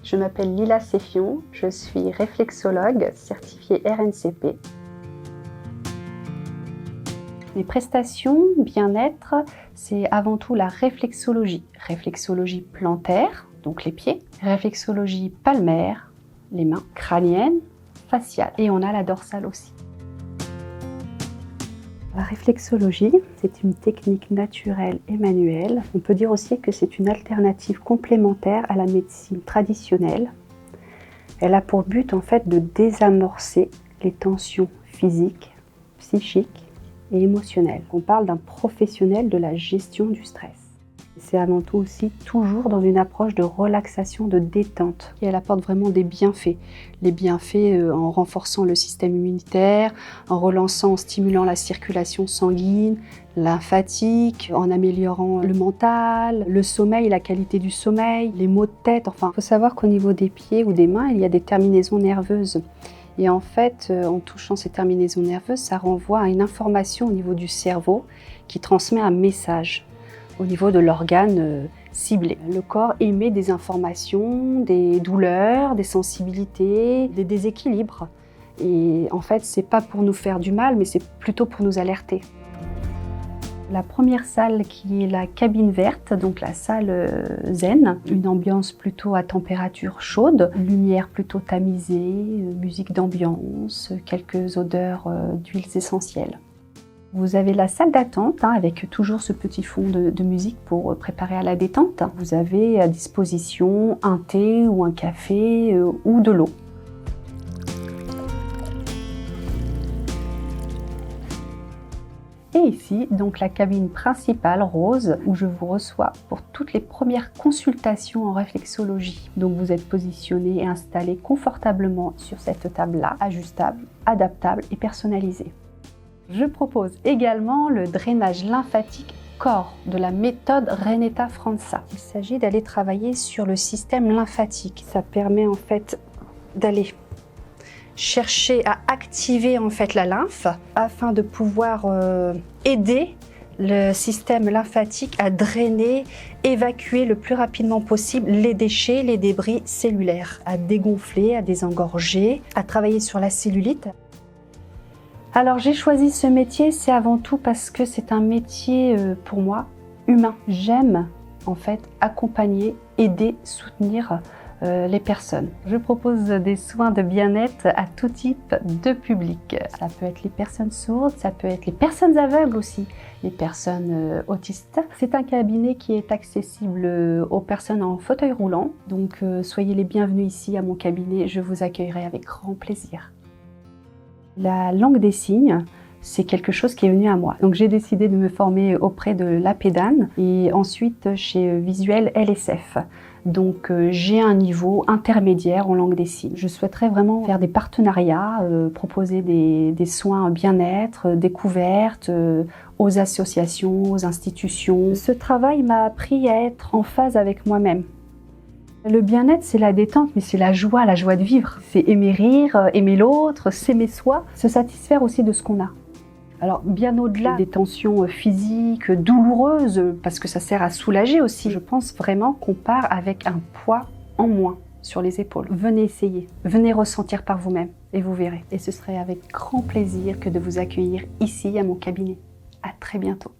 Je m'appelle Lila Séfion, je suis réflexologue certifiée RNCP. Les prestations bien-être, c'est avant tout la réflexologie. Réflexologie plantaire, donc les pieds. Réflexologie palmaire, les mains. Crânienne, faciale. Et on a la dorsale aussi. La réflexologie, c'est une technique naturelle et manuelle. On peut dire aussi que c'est une alternative complémentaire à la médecine traditionnelle. Elle a pour but en fait de désamorcer les tensions physiques, psychiques et émotionnelles. On parle d'un professionnel de la gestion du stress. C'est avant tout aussi toujours dans une approche de relaxation, de détente. Et elle apporte vraiment des bienfaits. Les bienfaits en renforçant le système immunitaire, en relançant, en stimulant la circulation sanguine, lymphatique, en améliorant le mental, le sommeil, la qualité du sommeil, les maux de tête. Enfin, il faut savoir qu'au niveau des pieds ou des mains, il y a des terminaisons nerveuses. Et en fait, en touchant ces terminaisons nerveuses, ça renvoie à une information au niveau du cerveau qui transmet un message au niveau de l'organe ciblé. Le corps émet des informations, des douleurs, des sensibilités, des déséquilibres. Et en fait, c'est pas pour nous faire du mal, mais c'est plutôt pour nous alerter. La première salle qui est la cabine verte, donc la salle zen, une ambiance plutôt à température chaude, lumière plutôt tamisée, musique d'ambiance, quelques odeurs d'huiles essentielles. Vous avez la salle d'attente avec toujours ce petit fond de musique pour préparer à la détente. Vous avez à disposition un thé ou un café ou de l'eau. Et ici, donc la cabine principale rose où je vous reçois pour toutes les premières consultations en réflexologie. Donc vous êtes positionné et installé confortablement sur cette table-là, ajustable, adaptable et personnalisée. Je propose également le drainage lymphatique corps de la méthode Renetta Franza. Il s'agit d'aller travailler sur le système lymphatique. Ça permet en fait d'aller chercher à activer en fait la lymphe afin de pouvoir aider le système lymphatique à drainer, évacuer le plus rapidement possible les déchets, les débris cellulaires, à dégonfler, à désengorger, à travailler sur la cellulite. Alors j'ai choisi ce métier, c'est avant tout parce que c'est un métier pour moi humain. J'aime en fait accompagner, aider, soutenir les personnes. Je propose des soins de bien-être à tout type de public. Ça peut être les personnes sourdes, ça peut être les personnes aveugles aussi, les personnes autistes. C'est un cabinet qui est accessible aux personnes en fauteuil roulant. Donc soyez les bienvenus ici à mon cabinet, je vous accueillerai avec grand plaisir. La langue des signes, c'est quelque chose qui est venu à moi. Donc j'ai décidé de me former auprès de l'APEDAN et ensuite chez Visuel LSF. Donc j'ai un niveau intermédiaire en langue des signes. Je souhaiterais vraiment faire des partenariats, proposer des soins bien-être, découvertes aux associations, aux institutions. Ce travail m'a appris à être en phase avec moi-même. Le bien-être, c'est la détente, mais c'est la joie de vivre. C'est aimer rire, aimer l'autre, s'aimer soi, se satisfaire aussi de ce qu'on a. Alors, bien au-delà des tensions physiques, douloureuses, parce que ça sert à soulager aussi, je pense vraiment qu'on part avec un poids en moins sur les épaules. Venez essayer, venez ressentir par vous-même et vous verrez. Et ce serait avec grand plaisir que de vous accueillir ici à mon cabinet. À très bientôt.